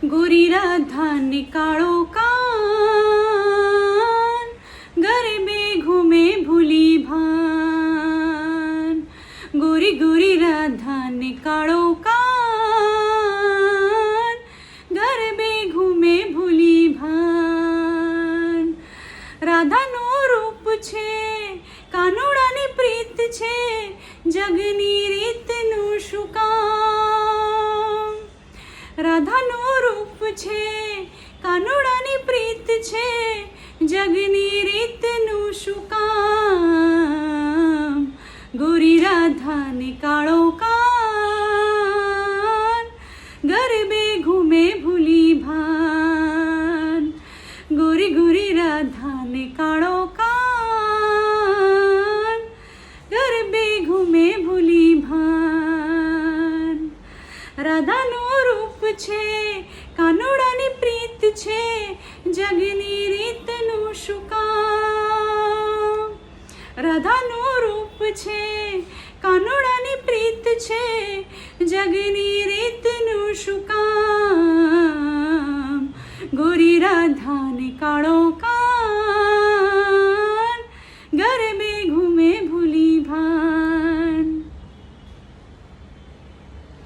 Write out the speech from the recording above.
ગોરી રાધાને કાળો કાન, ગરબે ઘૂમે ભૂલી ભાન. ગોરી ગોરી રાધાને કાળો કાન, ગરબે ઘૂમે ભૂલી ભાન. રાધાનું રૂપ છે, કાનુડાની પ્રીત છે, જગની રીતનું શું કામ. રાધાનું રૂપ છે, કાનુડાની પ્રીત છે, જગની રીતનું શું કામ. ગોરી રાધાને કાળો કાન, ગરબે ઘૂમે ભૂલી ભાન. ગોરી ગોરી રાધાને કાળો કાન, ગરબે ઘૂમે ભૂલી ભાન. રાધાનું રૂપ છે, કાનુડાની પ્રીત છે, જગની રીતનું શું કામ. રાધાનું રૂપ છે, કાનુડાની પ્રીત છે, જગની રીત